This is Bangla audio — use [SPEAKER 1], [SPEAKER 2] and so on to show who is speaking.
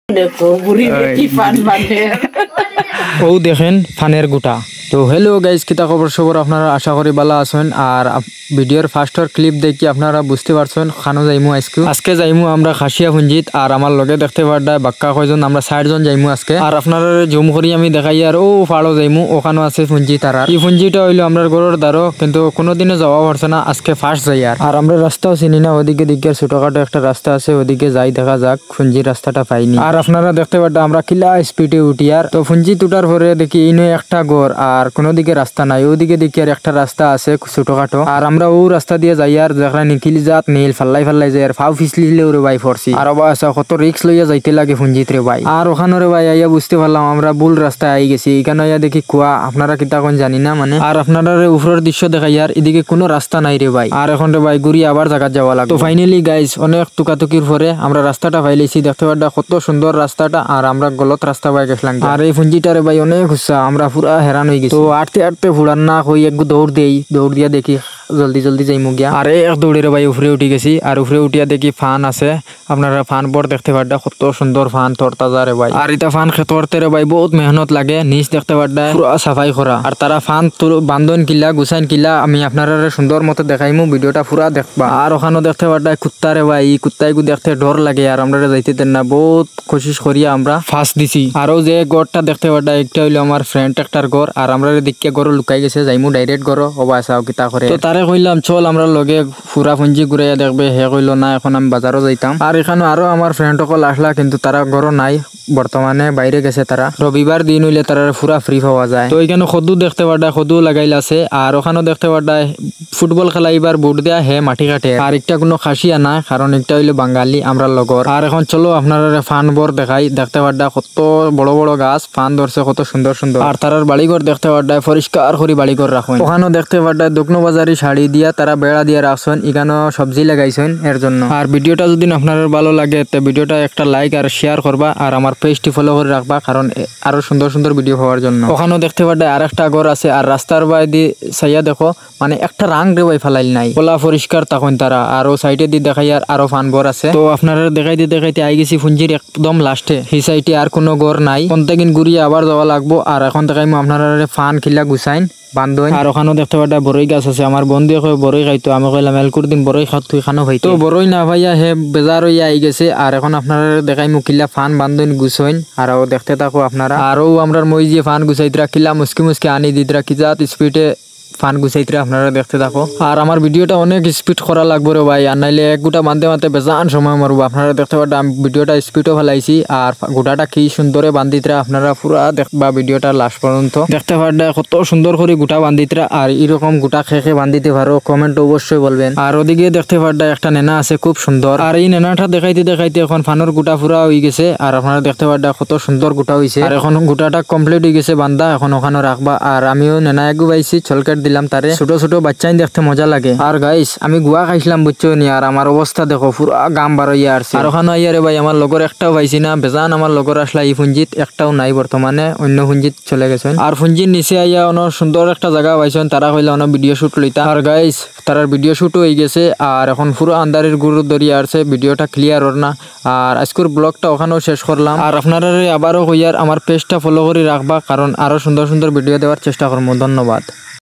[SPEAKER 1] দেখো বুড়ি কি ফান মানে
[SPEAKER 2] ও দেখেন ফানের গুটা। তো হ্যালো গাইজ, কিতা খবর সবর আপনারা আশা করি ভালো আছেন। আর ভিডিওর ফার্স্টর ক্লিপ দেখি আপনারা বুঝতে পারছেন খানো যাইমু আজকে যাইমু আমরা খাসিয়া পুঞ্জিত। আর আমার লগে দেখতে পারডায় বাক্কা কয়জন, আমরা 60 জন যাইমু আজকে। আর আপনারা জুম করি আমি দেখাই আর ও ফাড়ো যাইমু, ওখানে আছে পুঞ্জি তারা। এই পুঞ্জিটা হইলো আমরা ঘরের দ্বারো, কিন্তু কোনোদিনও যাওয়া পারছে না, আজকে ফার্স্ট যাই। আর আমরা রাস্তাও চিনি না, ওদিকে দিকে ছোটখাটো একটা রাস্তা আছে, ওদিকে যাই দেখা যাক। পুঞ্জির রাস্তাটা পাইনি। আর আপনারা দেখতে পারডা আমরা কিলা স্পিডে উঠি। আর তো পুঞ্জি উঠার পরে দেখি ইনো একটা ঘর আর কোনো দিকে রাস্তা নাই, ওদিকে দেখি আর একটা রাস্তা আছে ছোটখাটো। আর আমরা ও রাস্তা দিয়ে যাই আর দেখা নিখিল জাত নীল ফাল্লাই যাই আর ফাও ফিসলিলে ওরে ভাই ফরছি। আর বা আছে কত রিক্স লইয়া যাইতে লাগে পুঞ্জিত রে ভাই। আর ওখানে রে ভাই আইয়া বুঝতে পারলাম আমরা ভুল রাস্তায় আই গেছি। এখানে আইয়া দেখি কুয়া, আপনারা কিতা কোন জানি না মানে। আর আপনারা উপরের দৃশ্য দেখাই আর এদিকে কোনো রাস্তা নাই রে ভাই। আর এখন রে ভাই ঘুরি আবার জায়গা যাওয়া লাগবে। তো ফাইনালি গাইজ অনেক তুকাতুকির পরে আমরা রাস্তাটা পাইলেছি। দেখতে পারডা কত সুন্দর রাস্তাটা, আর আমরা গলত রাস্তা পাই গেছিলাম। আর এই পুঞ্জিটারে ভাই অনেক উৎসাহ, আমরা পুরা হেরান হয়ে গেছি। তো আটতে ফুড়ান না হই এক দৌড় দিয়া দেখি জলদি যাইমু গিয়া। আর এক দৌড়ের ভাই উপরে উঠি গেছি। আর উপরে উঠিয়া দেখি ফান আছে, আপনারা ফান পর দেখতে পারডা কত সুন্দর ফান তরতাজা রে ভাই। আর এটা ফান খেতরতে রে ভাই বহুত মেহনত লাগে, নিচ দেখতে পারডা পুরা সাফাই করা। আর তারা ফান বান্ধন কিলা গুছাইন কিলা আমি আপনারা সুন্দর মতো দেখাইমু, ভিডিওটা পুরা দেখবা। আর ওখানে দেখতে পারডা কুত্তা রে ভাই, এই কুত্তাইগু দেখতে ডর লাগে। আর আমরা যাইতে দেন না, বহুত কোশিশ করিয়া আমরা ফাঁস দিছি। আরো যে গড়টা দেখতে পারডা একটা হইলো আমার ফ্রেন্ড একটার ঘর। আর আমরা দেখিয়া ঘর লুকাই গেছে, যাইমু ডাইরেক্ট ঘর হবা চাও কিতা করে। তো তারে কইলাম চল আমরা লগে পুরা পুঞ্জি ঘুরাইয়া দেখবে, হে কইলো না এখন আমি বাজারও যাইতাম। আর এখানে আরো আমার ফ্রেন্ড সকল আসলা, কিন্তু তারা ঘরও নাই, বর্তমানে বাইরে গেছে তারা। রবিবার দিন হইলে তারা পুরা ফ্রি পাওয়া যায়। তো এখানে সদু দেখতে পারডা, সদু লাগাইল আছে। আর ওখানেও দেখতে পারডা ফুটবল খেলা এবার বুট দেয়া হে মাটি কাটে। আর একটা কোনো খাসিয়া না, কারণ একটা হইলো বাঙালি আমরা লগর। আর এখন চলো আপনারা ফান বর দেখাই। দেখতে পারডা কত বড় বড় গাছ ফান ধরছে, কত সুন্দর সুন্দর। আর তারার বাড়িঘর দেখতে পারডা পরিষ্কার করে বাড়িঘর রাখুন। ওখানেও দেখতে পারডা দক্ষিণ বাজারি শাড়ি দিয়া তারা বেড়া দিয়ে রাখছেন, এখানেও সবজি লাগাইছেন এর জন্য। আর ভিডিওটা যদি আপনার ভালো লাগে তো ভিডিওটা একটা লাইক আর শেয়ার করবা। আর আমার পেজটি ফলো করে রাখবা, কারণ আরো সুন্দর সুন্দর ভিডিও পাওয়ার জন্য। ওখানেও দেখতে পারডা আর একটা ঘর আছে। আর রাস্তার বাইরে সাইয়া দেখো মানে একটা রাং রে ভাই ফেলাইল নাই, পোলা পরিষ্কার তখন তারা। আর ও সাইডে দিয়ে দেখাই আরো ফান ঘর আছে। তো আপনারা দেখাইতে আই গেছি পুঞ্জির একদম লাস্টে, এই সাইডে আর কোনো ঘর নাই। কোনটাকিন ঘুরিয়ে আবার যাওয়া লাগবো। আর এখন দেখাইমু আপনারা ফান খিলা গুছাইন বান্ধন। আর ওখানেও দেখতে পারডা বড়ই গাছ আছে। আমার বন্ধু কয় বড়ই খাইতো, আমি কইলাম এলকুর দিন বড়ই খাত তুই খানো খাইতো। তো বড়ই না ভাইয়া হে বেজার হইয়া আই গেছে। আর এখন আপনারা দেখাইমু কিলা ফান বান্ধন গুছইন। আর দেখতে থাকো আপনারা। আরও আমরা মই যে ফান গুছাইতরা কিলা মুসকি আনি দিতরা কি জাত স্পিডে ফান গুছাইতে আপনারা দেখতে থাকো। আর আমার ভিডিওটা অনেক স্পিড করা লাগবে রে ভাই, আর নাইলে এক গোটা মানতে বেজান সময় মারবো। আপনারা দেখতে পারবেন আমি ভিডিওটা স্পিডও ফেলাইছি। আর গোটাটা কি সুন্দরে বান্ধিতরা আপনারা পুরা দেখবা ভিডিওটা লাস্ট পর্যন্ত। দেখতে পারবেন কত সুন্দর করে গোটা বান্ধিতরা। আর এরকম গোটা খেয়ে বান্ধিতে পারো, কমেন্ট অবশ্যই বলবেন। আর ওদিকে দেখতে পারবেন একটা নেনা আছে খুব সুন্দর। আর এই নেনাটা দেখাইতে এখন ফানোর গোটা পুরা হয়ে গেছে। আর আপনারা দেখতে পারবেন কত সুন্দর গোটা হয়েছে। আর এখন গোটাটা কমপ্লিট হয়ে গেছে বান্ধা, এখন ওখানে রাখবা। আর আমিও নেনা এগু পাইছি, ছলকেট দিলাম তারে। ছোট বাচ্চাই দেখতে মজা লাগে। আর গাইস আমি গুয়া খাইছিলাম বুঝছো নি। আর আমার অবস্থা দেখো পুরা গাম বার হইয়া আসছে। আর ওখানে আইয়ারে ভাই আমার লগর একটাও পাইছি না, বেজান আমার লগর আসলা এই পুঞ্জিত একটাও নাই, বর্তমানে অন্য পুঞ্জিত চলে গেছেন। আর পুঞ্জির নিচে আইয়া অন্য সুন্দর একটা জায়গা পাইছেন, তারা কইলা অন্য ভিডিও শুট লইতা। আর গাইস তারার ভিডিও শুটও হয়ে গেছে। আর এখন পুরো আন্দারের গুরু দরিয়া আসছে, ভিডিওটা ক্লিয়ার ওর না। আর আজকের ব্লগটা ওখানেও শেষ করলাম। আর আপনারা আবারও কইয়ার আমার পেজটা ফলো করে রাখবা, কারণ আরো সুন্দর সুন্দর ভিডিও দেওয়ার চেষ্টা করবো। ধন্যবাদ।